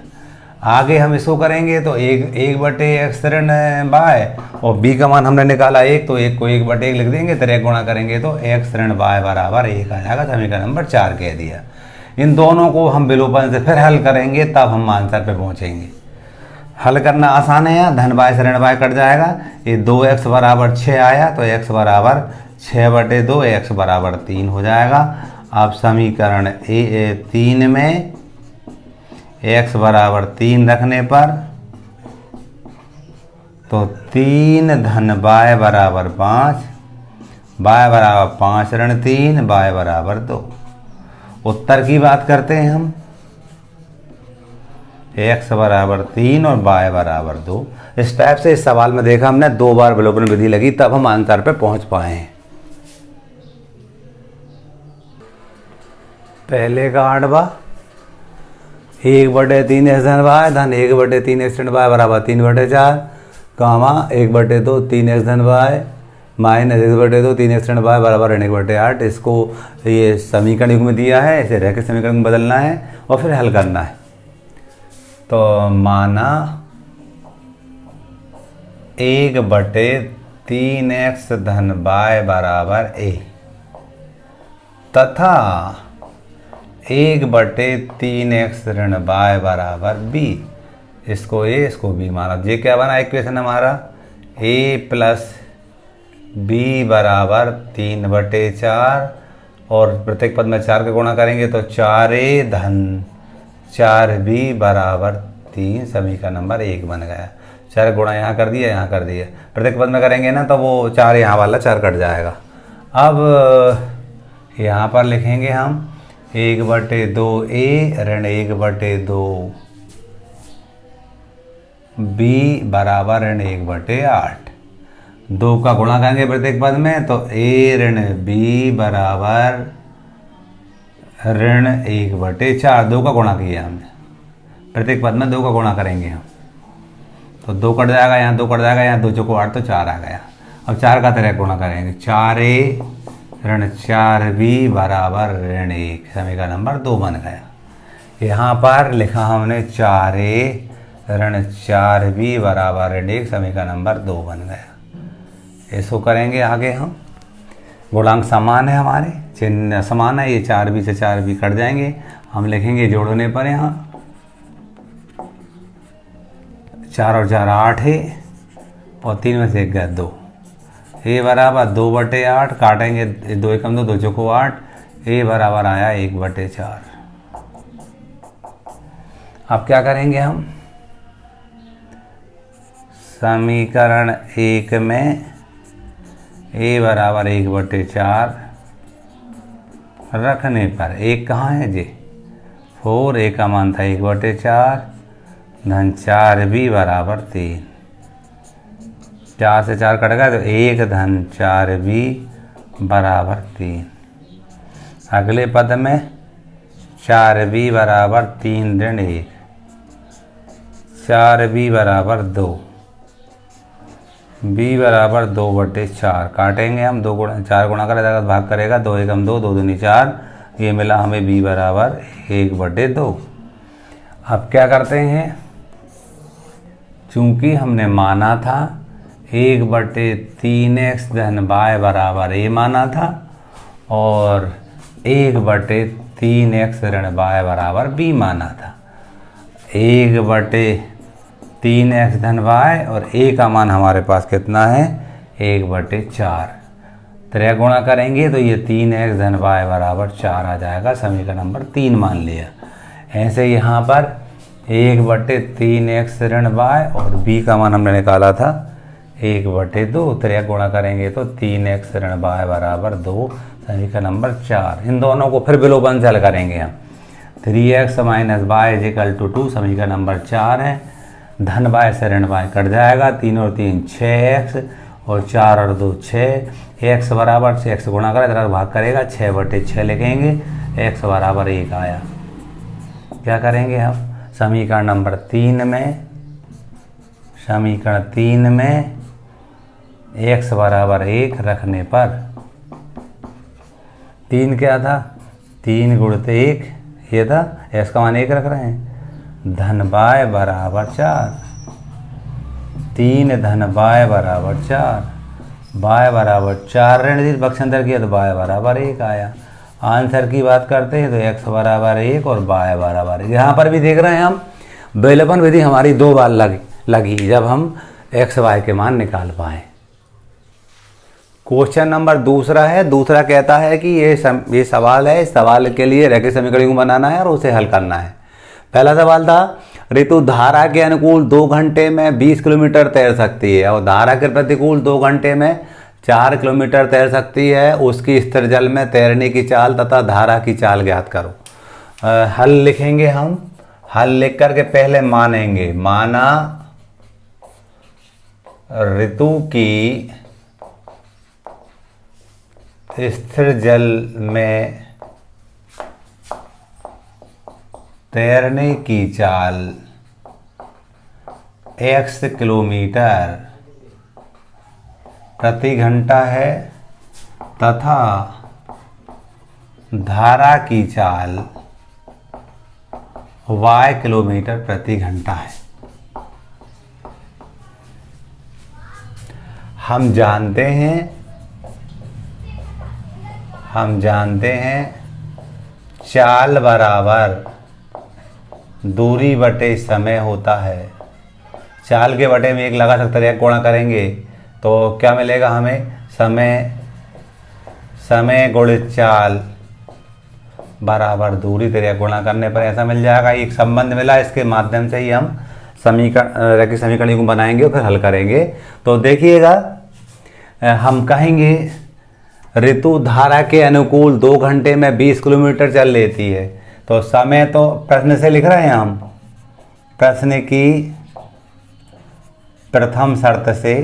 आगे हम इसको करेंगे तो 1/x ऋण y और b का मान हमने निकाला 1, तो 1 को 1/1 लिख देंगे, तेरे गुणा करेंगे तो x ऋण y बराबर 1 आ जाएगा, समीकरण नंबर 4 कह दिया। इन दोनों को हम विलोपन से फिर हल करेंगे, तब हम आंसर पे पहुंचेंगे। हल करना आसान है, यहाँ धन y से ऋण y कट जाएगा। ये 2x बराबर 6 आया तो x बराबर 6/2, x बराबर 3 हो जाएगा। अब समीकरण 3 में x बराबर 3 रखने पर तो 3 धन y बराबर 5, y बराबर 5 ऋण 3, y बराबर 2। उत्तर की बात करते हैं हम, x बराबर 3 और y बराबर 2। इस टाइप से इस सवाल में देखा हमने 2 बार विलोपन विधि लगी, तब हम आंसर पे पहुंच पाए हैं। पहले का 8वां 1/3x धन y धन 1/3x ऋण y बराबर 3/4 कामा 1/2 3x धन y माइनस 1/2 3x ऋण y बराबर ऋण 1/8। इसको ये समीकरण युग्म में दिया है, इसे रैखिक समीकरण में बदलना है और फिर हल करना है। तो माना 1/3x धन y बराबर a तथा 1/3x ऋण y बराबर b। इसको a इसको b माना। ये क्या बना इक्वेशन हमारा, a प्लस b बराबर 3/4 और प्रत्येक पद में 4 का गुणा करेंगे तो 4a धन 4b बराबर 3, समीकरण नंबर 1 बन गया। 4 गुणा यहाँ कर दिया, यहाँ कर दिया। प्रत्येक पद में करेंगे ना तो वो 4 यहाँ वाला 4 कट जाएगा। अब यहाँ पर लिखेंगे हम 1/2a ऋण 1/2 b बराबर ऋण 1/8। 2 का गुणा करेंगे प्रत्येक पद में तो a ऋण b बराबर ऋण 1/4। 2 का गुणा किया हमने, प्रत्येक पद में 2 का गुणा करेंगे हम तो 2 कट जाएगा, यहाँ 2 कट जाएगा, यहाँ 2 चौको 8 तो 4 आ गया। अब 4 का तरह गुणा करेंगे, 4a ऋण 4b बराबर ऋण 1, समीकरण नंबर 2 बन गया। यहाँ पर लिखा हमने 4a ऋण 4b बराबर ऋण 1, समीकरण नंबर 2 बन गया। इसको करेंगे आगे हम, गुणांक समान है हमारे, चिन्ह समान है, ये 4b से 4b कट जाएंगे। हम लिखेंगे जोड़ने पर यहाँ 4 और 4 8 है और 3 में से 1 गया 2। a बराबर 2/8, काटेंगे 2 एकम 2, 2 चौको 8, a बराबर आया 1/4। अब क्या करेंगे हम, समीकरण 1 में a बराबर 1/4 रखने पर 1 कहाँ है जी, 4, a का मान था 1/4 धन 4b बराबर 3। 4 से 4 कट गया तो 1 धन 4b बराबर 3। अगले पद में 4b बराबर 3 ऋण 1, 4b बराबर 2, b बराबर 2/4। काटेंगे हम, 2 गुणा 4 गुणा करेगा तो भाग करेगा, 2 एकम 2, 2 दूनी 4, ये मिला हमें b बराबर 1/2। अब क्या करते हैं, चूंकि हमने माना था 1/3x धन y बराबर a माना था और 1/3x ऋण y बराबर b माना था। 1/3x धन y और a का मान हमारे पास कितना है 1/4। त्रय गुणा करेंगे तो ये 3x धन y बराबर 4 आ जाएगा, समीकरण नंबर 3 मान लिया। ऐसे यहाँ पर 1/3x ऋण y और b का मान हमने निकाला था 1/2। त्रय गुणा करेंगे तो 3x ऋण y बराबर 2, समीकरण नंबर 4। इन दोनों को फिर विलोपन से हल करेंगे हम, 3x minus y is equal to 2, समीकरण नंबर 4 है। धन y से ऋण y कट जाएगा, 3 और 3 6x और 4 और 2 6, x बराबर 6x गुणा करें तरह भाग करेगा, 6/6 लिखेंगे, x बराबर 1 आया। क्या करेंगे हम, समीकरण नंबर 3 में, समीकरण 3 में x बराबर 1 रखने पर 3 क्या था, 3 गुणित 1 ये था, x का मान 1 रख रहे हैं, धन y बराबर 4, 3 धन y बराबर 4, y बराबर 4 ऋण पक्षांतर किया तो y बराबर 1 आया। आंसर की बात करते हैं तो x बराबर 1 और y बराबर 1। यहाँ पर भी देख रहे हैं हम, विलोपन विधि हमारी 2 बार लगी जब हम x y के मान निकाल पाए। क्वेश्चन नंबर दूसरा है, दूसरा कहता है कि ये सवाल है, इस सवाल के लिए रेखीय समीकरण को बनाना है और उसे हल करना है। पहला सवाल था, ऋतु धारा के अनुकूल 2 घंटे में 20 किलोमीटर तैर सकती है और धारा के प्रतिकूल 2 घंटे में 4 किलोमीटर तैर सकती है। उसकी स्थिर जल में तैरने की चाल तथा धारा की चाल ज्ञात करो। हल लिखेंगे हम, हल लिख करके पहले मानेंगे, माना ऋतु की स्थिर जल में तैरने की चाल x किलोमीटर प्रति घंटा है तथा धारा की चाल y किलोमीटर प्रति घंटा है। हम जानते हैं चाल बराबर दूरी बटे समय होता है। चाल के बटे में 1 लगा सकते हैं, गुणा करेंगे तो क्या मिलेगा हमें, समय गुणित चाल बराबर दूरी, तेरे गुणा करने पर ऐसा मिल जाएगा। एक संबंध मिला, इसके माध्यम से ही हम समीकरण रैखिक समीकरण को बनाएंगे और फिर हल करेंगे। तो देखिएगा, हम कहेंगे ऋतु धारा के अनुकूल 2 घंटे में 20 किलोमीटर चल लेती है। तो समय तो प्रश्न से लिख रहे हैं हम, प्रश्न की प्रथम शर्त से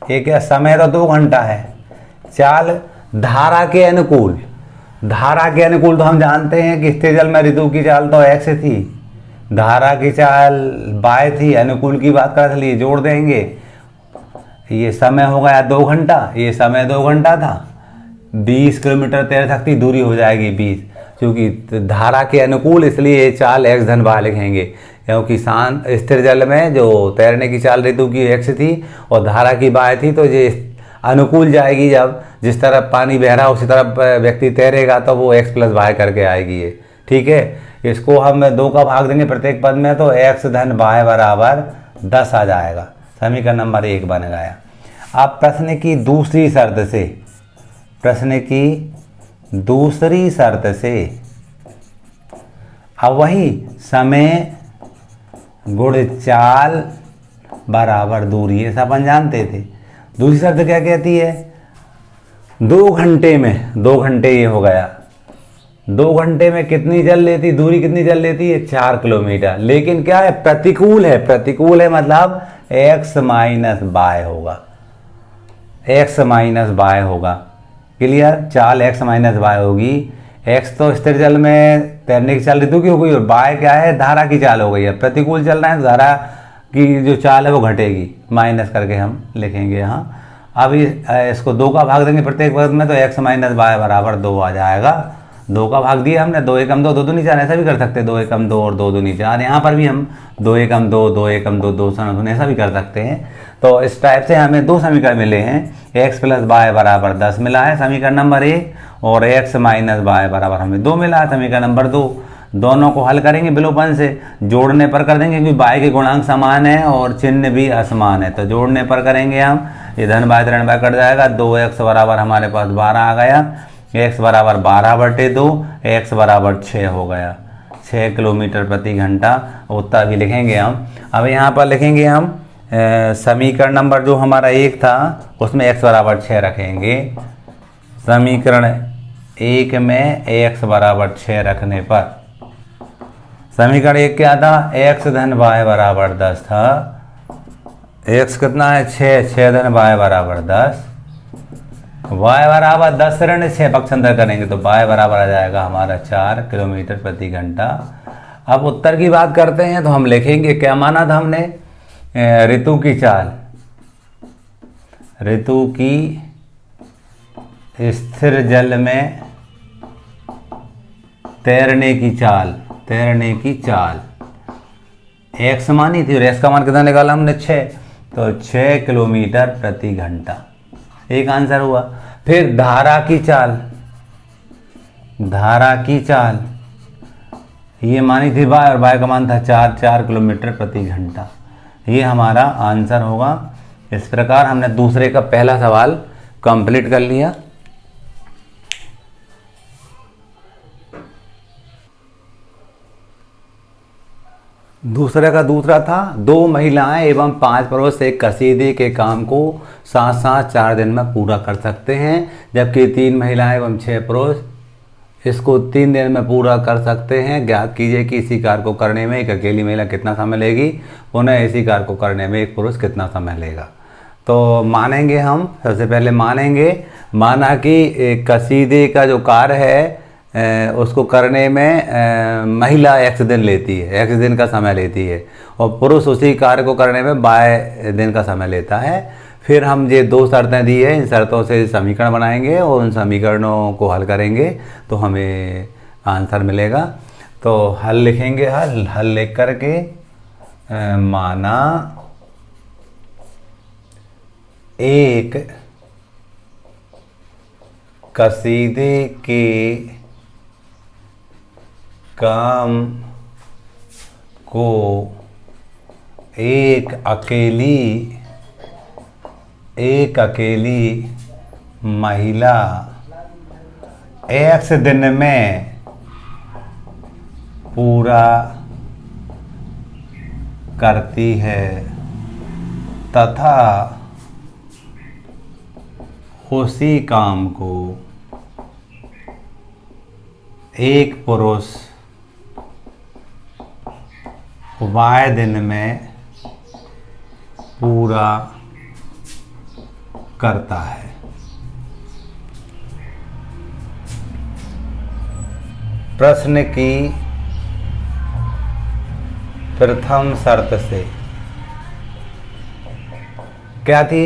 एक समय तो 2 घंटा है। चाल धारा के अनुकूल, धारा के अनुकूल तो हम जानते हैं कि स्थिर जल में ऋतु की चाल तो x थी, धारा की चाल y थी, अनुकूल की बात कर लिए जोड़ देंगे, ये समय हो गया 2 घंटा, ये समय 2 घंटा था, 20 किलोमीटर तैर सकती दूरी हो जाएगी 20, क्योंकि धारा के अनुकूल इसलिए चाल x धन y लिखेंगे, क्योंकि शांत स्थिर जल में जो तैरने की चाल ऋतु की x थी और धारा की y थी, तो ये अनुकूल जाएगी, जब जिस तरफ पानी बह रहा उसी तरफ व्यक्ति तैरेगा तो वो x + y करके आएगी ये, ठीक है। इसको हम 2 का भाग देंगे प्रत्येक पद में, तो x धन y बराबर 10 आ जाएगा, समीकरण नंबर 1 बन गया। अब प्रश्न की दूसरी शर्त से, प्रश्न की दूसरी शर्त से अब वही समय गुण चाल बराबर दूरी, ऐसा अपन जानते थे। दूसरी शर्त क्या कहती है, 2 घंटे में, 2 घंटे ये हो गया, 2 घंटे में कितनी चल लेती, दूरी कितनी चल लेती है 4 किलोमीटर, लेकिन क्या है प्रतिकूल है, प्रतिकूल है मतलब x - y होगा, x - y होगा, क्लियर। चाल x - y होगी, x तो स्थिर जल में तैरने की चाल ऋतु की हो गई और y क्या है धारा की चाल हो गई है, प्रतिकूल चल रहा है तो धारा की जो चाल है वो घटेगी, माइनस करके हम लिखेंगे यहाँ। अब इसको 2 का भाग देंगे प्रत्येक पद में, तो x - y बराबर 2 आ जाएगा। 2 का भाग दिया हमने, 2 एकम 2 2 दूनी 4, ऐसा भी कर सकते हैं, 2 एकम 2 और 2 दूनी 4, यहाँ पर भी हम 2 एकम 2 2 एकम 2 2 दूनी ऐसा भी कर सकते हैं। तो इस टाइप से हमें 2 समीकरण मिले हैं, x + y बराबर 10 मिला है समीकरण नंबर 1, और x - y बराबर हमें 2 मिला है समीकरण नंबर 2। दोनों को हल करेंगे विलोपन से, जोड़ने पर कर देंगे क्योंकि y के गुणांक समान है और चिन्ह भी असमान है, तो जोड़ने पर करेंगे हम, ये धन बाय ऋण बाय कट जाएगा, 2x बराबर हमारे पास 12 आ गया, x बराबर 12/2, x बराबर 6 हो गया, 6 किलोमीटर प्रति घंटा उत्तर भी लिखेंगे हम। अब यहाँ पर लिखेंगे हम समीकरण नंबर जो हमारा 1 था उसमें x बराबर 6 रखेंगे, समीकरण 1 में x बराबर 6 रखने पर समीकरण 1 क्या था, x धन y बराबर 10 था, x कितना है 6 धन y बराबर 10, y बराबर 10 ऋण 6 पक्षांतर करेंगे तो y बराबर आ जाएगा हमारा 4 किलोमीटर प्रति घंटा। अब उत्तर की बात करते हैं तो हम लिखेंगे, क्या माना था हमने, ऋतु की चाल, ऋतु की स्थिर जल में तैरने की चाल, तैरने की चाल x मानी थी और x का मान कितना निकाला हमने 6, तो 6 किलोमीटर प्रति घंटा, एक आंसर हुआ। फिर धारा की चाल, धारा की चाल ये मानी थी y और y का मान था 4 किलोमीटर प्रति घंटा, ये हमारा आंसर होगा। इस प्रकार हमने दूसरे का पहला सवाल कंप्लीट कर लिया। दूसरे का दूसरा था, 2 महिलाएं एवं 5 पुरुष एक कसीदे के काम को साथ साथ 4 दिन में पूरा कर सकते हैं, जबकि 3 महिलाएं एवं 6 पुरुष इसको 3 दिन में पूरा कर सकते हैं। ज्ञात कीजिए कि इसी कार्य को करने में एक अकेली महिला कितना समय लेगी, पुनः इसी कार्य को करने में एक पुरुष कितना समय लेगा। तो मानेंगे हम, सबसे पहले माना कि कसीदे का जो कार्य है उसको करने में महिला x दिन लेती है, x दिन का समय लेती है, और पुरुष उसी कार्य को करने में y दिन का समय लेता है। फिर हम ये 2 शर्तें दी है, इन शर्तों से समीकरण बनाएंगे और उन समीकरणों को हल करेंगे तो हमें आंसर मिलेगा। तो हल लिखेंगे, हल लिख करके माना एक कसीदे के काम को एक अकेली महिला x दिन में पूरा करती है तथा उसी काम को एक पुरुष वाय दिन में पूरा करता है। प्रश्न की प्रथम शर्त से क्या थी?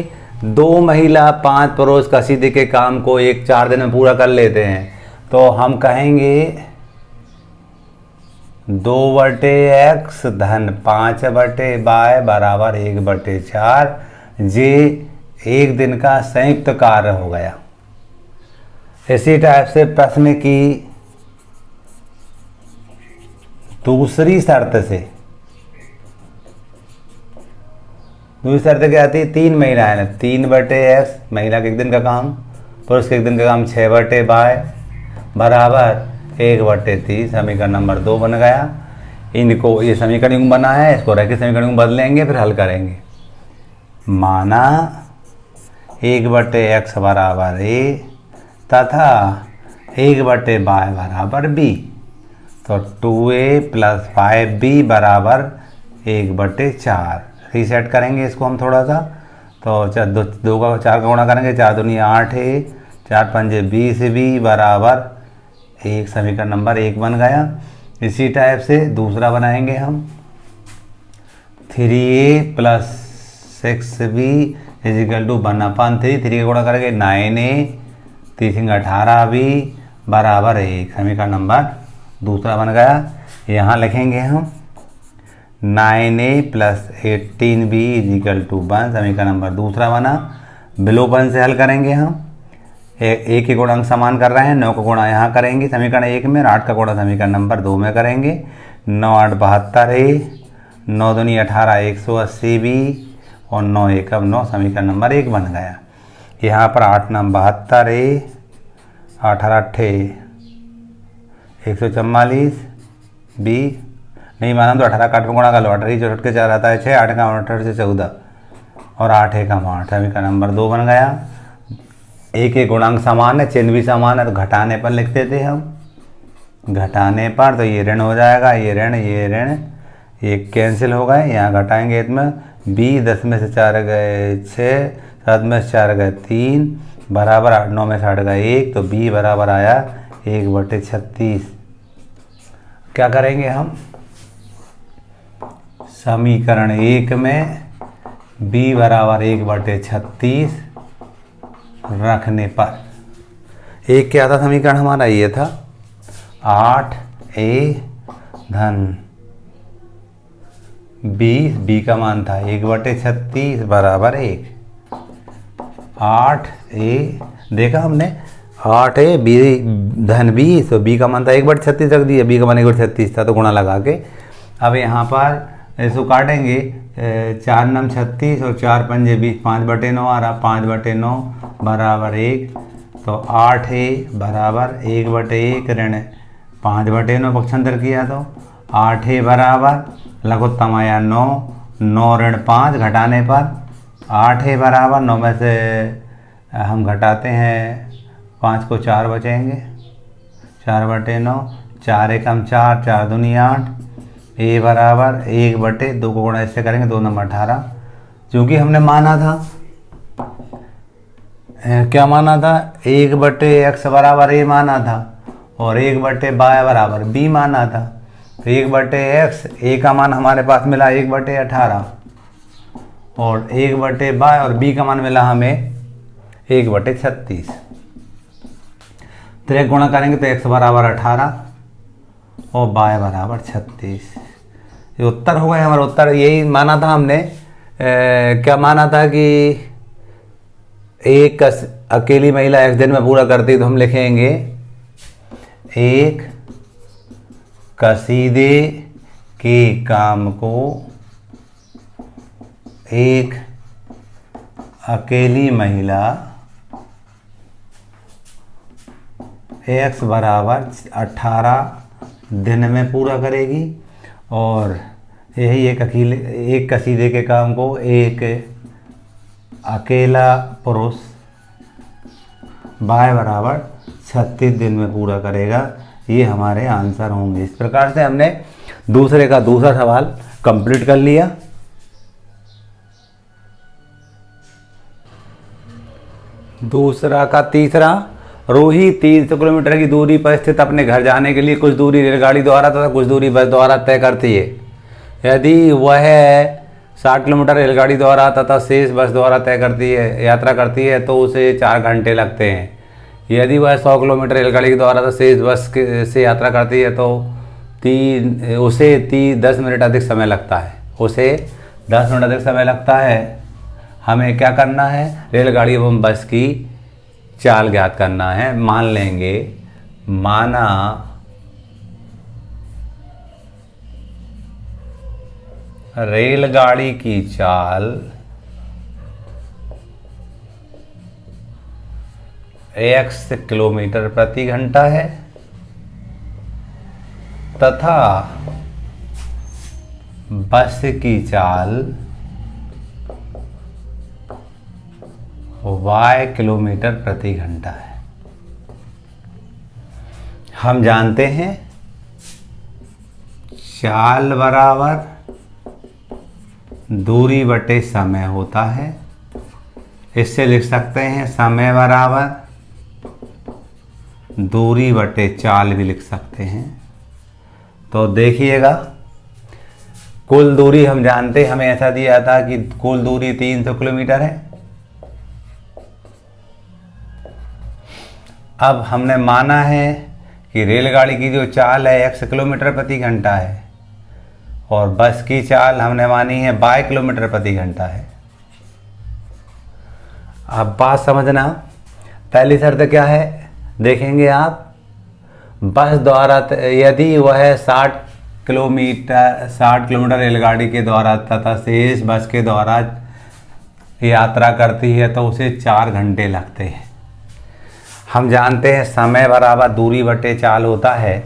2 महिला 5 पुरुष कसीदे के काम को 4 दिन में पूरा कर लेते हैं, तो हम कहेंगे 2/x धन 5/y बराबर 1/4 जे एक दिन का संयुक्त कार्य हो गया। इसी टाइप से प्रश्न की दूसरी शर्त क्या आती है? 3 महिलाएं, 3/x महिला के एक दिन का काम, पुरुष के एक दिन का काम 6/y बराबर 1/30। समीकरण नंबर 2 बन गया। इनको ये समीकरण बना है, इसको रैखिक समीकरण बदलेंगे, फिर हल करेंगे। माना 1/x बराबर a तथा 1/y बराबर b, तो 2a + 5b बराबर 1/4। रीसेट करेंगे इसको हम थोड़ा सा, तो 2 का 4 का गुणा करेंगे, 4 दूनी 8 है, 4 पंजे 20b बराबर 1। समीकरण नंबर 1 बन गया। इसी टाइप से दूसरा बनाएंगे हम 3a + 6b = 1/3। 3 का गुणा करेंगे 9a, 3 18b बराबर 1। समीकरण नंबर दूसरा बन गया। यहाँ लिखेंगे हम 9a + 18b = 1। समीकरण नंबर दूसरा बना। विलोपन से हल करेंगे हम। एक के गुणांक समान कर रहे हैं, 9 का गुणा यहाँ करेंगे समीकरण 1 में, 8 का गुणा समीकरण नंबर 2 में करेंगे। 9 8 72a, 9 दूनी 18 180b और 9 1 9। समीकरण नंबर 1 बन गया। यहाँ पर 8 9 72a, 18 8 144b, नहीं माना तो 18 का 8 में गुणा कर लो, 18 चौसठ के 4 आता है 6, 8 का 18 से 14 और 8 1 8। समीकरण नंबर 2 बन गया। एक एक गुणांक समान है, चिन्ह भी समान है, तो घटाने पर लिख देते हम। घटाने पर तो ये ऋण हो जाएगा, ये ऋण ये कैंसिल हो गए। यहाँ घटाएंगे इसमें b, 10 में से 4 गए 6, 7 में से 4 गए 3 बराबर 8, 9 में से 8 गए 1, तो b बराबर आया 1/36। क्या करेंगे हम? समीकरण 1 में b बराबर 1/36 रखने पर एक क्या था समीकरण हमारा? ये था 8a धन 20, b का मान था 1/36 बराबर 1। 8a देखा हमने, 8a b धन 20, तो b का मान था 1/36 रख दिया, b का मान 1/36 था, तो गुणा लगा के अब यहाँ पर इसको काटेंगे। 4 9 36 और 4 पंजे 20, 5/9 आ रहा, 5/9 बराबर 1, तो 8a बराबर 1/1 ऋण 5/9 पक्षांतर किया तो 8a बराबर लघुत्तम आया 9, 9 ऋण 5 घटाने पर 8a बराबर 9 में से हम घटाते हैं 5 को 4 बचेंगे, 4/9, 4 एकम 4, 4 दूनी 8, a बराबर 1/2 को गुणा इससे करेंगे 2 नंबर 18। चूँकि हमने माना था, क्या माना था? 1/x बराबर a माना था और 1/y बराबर b माना था। तो 1/x a का मान हमारे पास मिला 1/18 और 1/y और b का मान मिला हमें 1/36। तो एक गुणा करेंगे तो x बराबर 18 और y बराबर 36। ये उत्तर हो गए हमारा। उत्तर यही माना था हमने। क्या माना था कि एक अकेली महिला 1 दिन में पूरा करती, तो हम लिखेंगे एक कसीदे के काम को एक अकेली महिला x बराबर 18 दिन में पूरा करेगी और यही एक कसीदे के काम को एक अकेला पुरुष y बराबर 36 दिन में पूरा करेगा। ये हमारे आंसर होंगे। इस प्रकार से हमने दूसरे का दूसरा सवाल कंप्लीट कर लिया। दूसरा का तीसरा, रोही 300 किलोमीटर की दूरी पर स्थित अपने घर जाने के लिए कुछ दूरी रेलगाड़ी द्वारा तथा कुछ दूरी बस द्वारा तय करती है। यदि वह 60 किलोमीटर रेलगाड़ी द्वारा तथा शेष बस द्वारा तय करती है यात्रा करती है तो उसे 4 घंटे लगते हैं। यदि वह 100 किलोमीटर रेलगाड़ी के द्वारा तथा शेष बस से यात्रा करती है तो उसे 10 मिनट अधिक समय लगता है। उसे 10 मिनट अधिक समय लगता है। हमें क्या करना है? रेलगाड़ी एवं बस की चाल ज्ञात करना है। मान लेंगे, माना रेलगाड़ी की चाल x किलोमीटर प्रति घंटा है तथा बस की चाल y किलोमीटर प्रति घंटा है। हम जानते हैं चाल बराबर दूरी बटे समय होता है। इससे लिख सकते हैं समय बराबर दूरी बटे चाल भी लिख सकते हैं। तो देखिएगा, कुल दूरी हम जानते, हमें ऐसा दिया था कि कुल दूरी 300 किलोमीटर है। अब हमने माना है कि रेलगाड़ी की जो चाल है x किलोमीटर प्रति घंटा है और बस की चाल हमने मानी है y किलोमीटर प्रति घंटा है। अब बात समझना, पहली शर्त क्या है देखेंगे आप। बस द्वारा यदि वह 60 किलोमीटर रेलगाड़ी के द्वारा तथा शेष बस के द्वारा यात्रा करती है तो उसे 4 घंटे लगते हैं। हम जानते हैं समय बराबर दूरी बटे चाल होता है।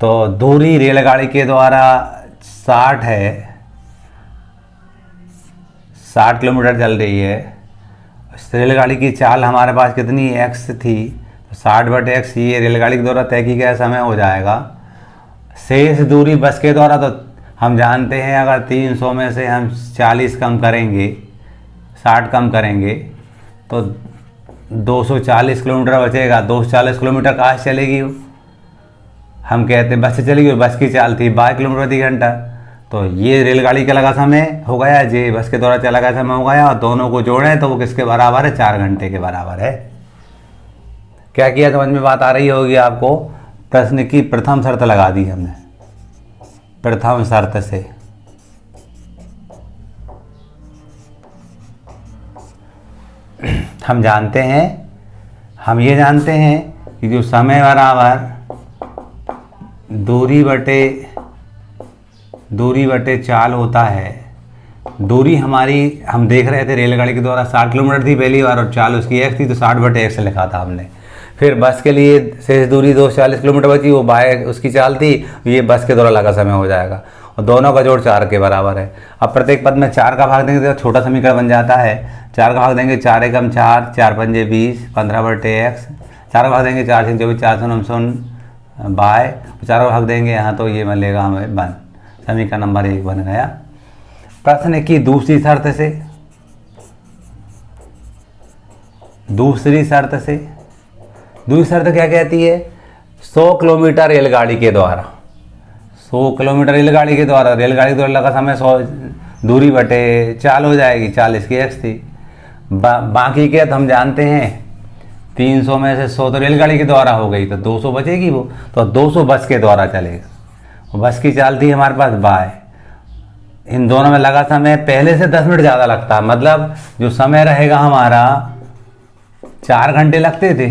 तो दूरी रेलगाड़ी के द्वारा 60 है, 60 किलोमीटर चल रही है। रेलगाड़ी की चाल हमारे पास कितनी x थी, तो 60 बटे x ये रेलगाड़ी के द्वारा तय की गया समय हो जाएगा। शेष दूरी बस के द्वारा तो हम जानते हैं अगर 300 में से हम 40 कम करेंगे, 60 कम करेंगे तो 240 किलोमीटर बचेगा। 240 किलोमीटर कहाँ से चलेगी? हम कहते हैं बस से चलेगी, बस की चाल थी 12 किलोमीटर प्रति घंटा। तो ये रेलगाड़ी का लगा समय हो गया, ये बस के द्वारा चला गया समय हो गया, और दोनों को जोड़ें तो वो किसके बराबर है? 4 घंटे के बराबर है। क्या किया, समझ में बात आ रही होगी आपको। प्रश्न की प्रथम शर्त लगा दी हमने, प्रथम शर्त से। हम जानते हैं, हम ये जानते हैं कि जो समय बराबर दूरी बटे चाल होता है। दूरी हमारी हम देख रहे थे रेलगाड़ी के द्वारा 60 किलोमीटर थी पहली बार और चाल उसकी x थी, तो 60 बटे x लिखा था हमने। फिर बस के लिए शेष दूरी 240 किलोमीटर बची, वो बाय उसकी चाल थी, ये बस के द्वारा लगा समय हो जाएगा और दोनों का जोड़ 4 के बराबर है। अब प्रत्येक पद में 4 का भाग देंगे तो छोटा समीकरण बन जाता है। 4 का भाग देंगे 4 एकम 4, 4 पंजे 20, 15 बटे x। 4 का भाग देंगे 4 से 24, 4 9 बाय 4 का भाग देंगे यहाँ, तो ये मिलेगा हमें 1। समीकरण नंबर 1 बन गया। प्रश्न की दूसरी शर्त से, दूसरी शर्त क्या कहती है? 100 किलोमीटर रेलगाड़ी के द्वारा, 100 किलोमीटर रेलगाड़ी के द्वारा लगा समय 100 दूरी बटे चाल हो जाएगी, 40 की x थी। बाकी के तो हम जानते हैं 300 में से 100 तो रेलगाड़ी के द्वारा हो गई, तो 200 बचेगी वो, तो 200 बस के द्वारा चलेगा। बस की चाल थी हमारे पास बाय। इन दोनों में लगा समय पहले से 10 मिनट ज़्यादा लगता, मतलब जो समय रहेगा हमारा 4 घंटे लगते थे,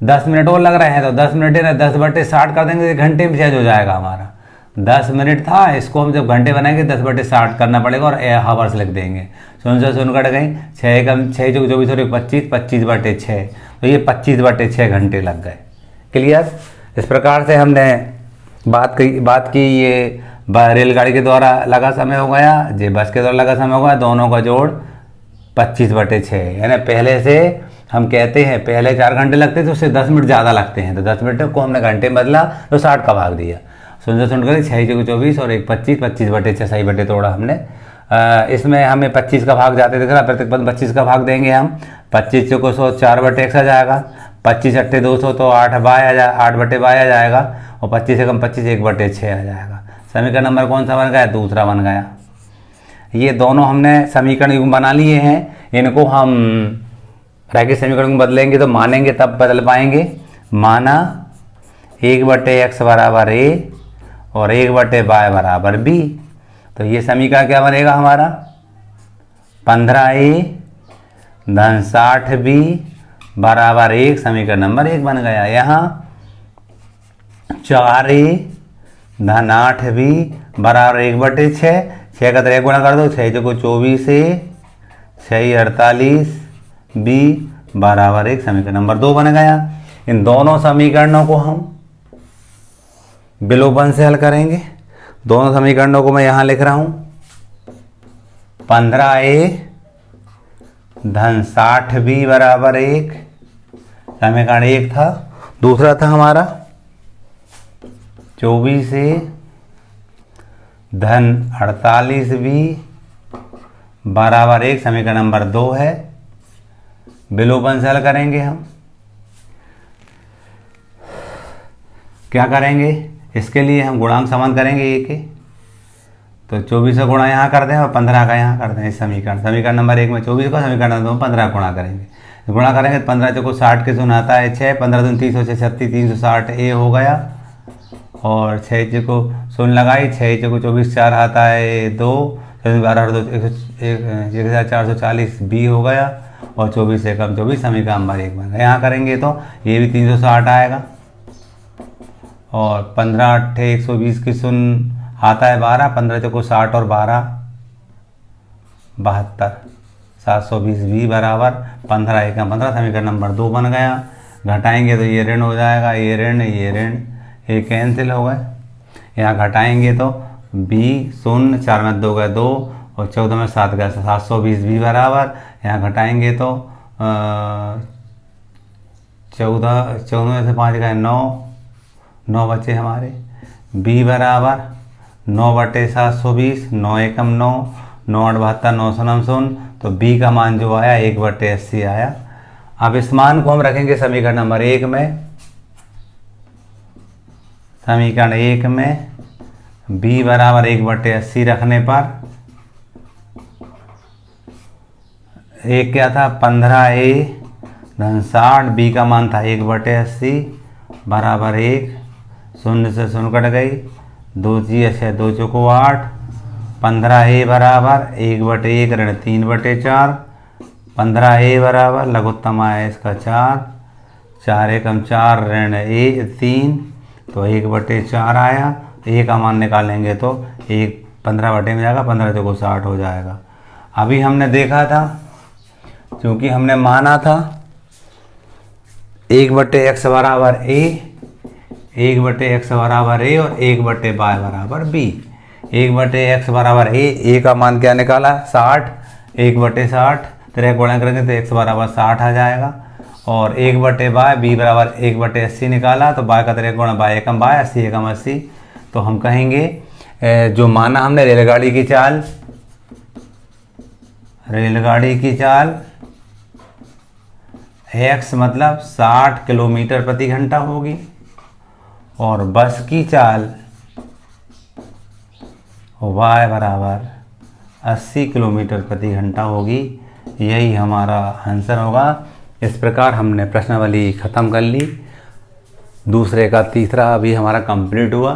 10 मिनट और लग रहे हैं, तो 10 मिनट है 10 बटे 60 कर देंगे, घंटे में चेंज हो जाएगा हमारा। 10 मिनट था, इसको हम जब घंटे बनाएंगे 10 बटे 60 करना पड़ेगा और हावर्स लिख देंगे। 0 से 0 कट गई, 6 कम 6 जो 24 और 25, 25 बटे 6, तो ये 25 बटे 6 घंटे लग गए। क्लियर? इस प्रकार से हमने बात की ये रेलगाड़ी के द्वारा लगा समय हो गया, जे बस के द्वारा लगा समय हो गया, दोनों का जोड़ 25/6। यानी पहले से हम कहते हैं पहले 4 घंटे लगते थे, उससे 10 मिनट ज़्यादा लगते हैं, तो 10 मिनट को हमने घंटे में बदला तो 60 का भाग दिया। सुन कर 6 को 24 और 1 25, 25/6 सही बटे तोड़ा हमने। इसमें हमें 25 का भाग जाते दिख रहा, प्रत्येक पद 25 का भाग देंगे हम। 25 को 100 4/x आ जाएगा, 25 अट्ठे 200 तो 8/22 आ जाएगा, और 25 से कम 25 1/6 आ जाएगा। समीकरण नंबर कौन सा बन गया? दूसरा बन गया। ये दोनों हमने समीकरण बना लिए हैं, इनको हम रैखिक समीकरण में बदलेंगे तो मानेंगे तब बदल पाएंगे। माना 1/x बराबर a और 1/y बराबर b, तो ये समीकरण क्या बनेगा हमारा? 15a धन 60b बराबर 1, समीकरण नंबर 1 बन गया। यहाँ 4a धन 8b बराबर 1/6, 6 का 3 गुणा कर दो, 6 को 24a, 6 48 b बराबर 1, समीकरण नंबर 2 बन गया। इन दोनों समीकरणों को हम विलोपन से हल करेंगे। दोनों समीकरणों को मैं यहाँ लिख रहा हूँ। 15a धन 60b बराबर 1, समीकरण 1 था। दूसरा था हमारा 24a धन 48b बराबर 1, समीकरण नंबर 2 है। विलोपन से हल करेंगे हम। क्या करेंगे? इसके लिए हम गुणांक समान करेंगे a के, तो 24 का गुणा यहाँ कर दें और 15 का यहाँ कर दें। इस समीकरण नंबर 1 में 24 का, समीकरण नंबर 2 में 15 का गुणा करेंगे। गुणा करेंगे तो 15 चौको 60 के शून्य आता है 6, 15 दूनी 30 36 360 a हो गया, और 6 को शून्य लगाई, 6 चौको 24 4 आता है 2, 12 2 1440 b हो गया, और 24 से कम 24, समीकरण नंबर 1 बन गया। यहाँ करेंगे तो ये भी 360 आएगा, और 15 अट्ठे 120 की शून्य आता है 12, 15 चौको 60 और 12 72, 720 b बराबर 15 एकम 15, समीकरण नंबर 2 बन गया। घटाएंगे तो ये ऋण हो जाएगा, ये ऋण ये कैंसिल हो गए। यहाँ घटाएंगे तो b 0 4 में 2 गए 2, और 14 में 7 गए 720 b बराबर। यहाँ घटाएंगे तो 14 में से 5 गए 9 बचे हमारे। b बराबर 9/720, 9 एकम 9, 9 8 72, 9 शून्य 0, तो b का मान जो आया 1/80 आया। अब इस मान को हम रखेंगे समीकरण नंबर 1 में। समीकरण 1 में b बराबर 1/80 रखने पर एक क्या था? 15a धन 60, b का मान था 1/80 बराबर 1, 0 से 0 कट गई, 2 जी 6 2 चौको 8, 15a बराबर 1/1 ऋण 3/4, 15a बराबर लघुत्तम आया इसका 4, 4 एकम 4 ऋण 3, तो 1/4 आया। a का मान निकालेंगे तो 15 में जाएगा, 15 चौको 60 हो जाएगा। अभी हमने देखा था, क्योंकि हमने माना था 1/x बराबर a, 1/x बराबर a और 1/y बराबर b। 1/x बराबर a का मान क्या निकाला? 60, 1/60, तेरे गुणा करेंगे तो x बराबर 60 आ जाएगा, और 1/y b बराबर 1/80 निकाला, तो y का तेरे गुणा y एकम y, 80 एकम 80। तो हम कहेंगे जो माना हमने रेलगाड़ी की चाल x मतलब 60 किलोमीटर प्रति घंटा होगी, और बस की चाल y बराबर 80 किलोमीटर प्रति घंटा होगी। यही हमारा आंसर होगा। इस प्रकार हमने प्रश्नावली ख़त्म कर ली। दूसरे का तीसरा अभी हमारा कंप्लीट हुआ।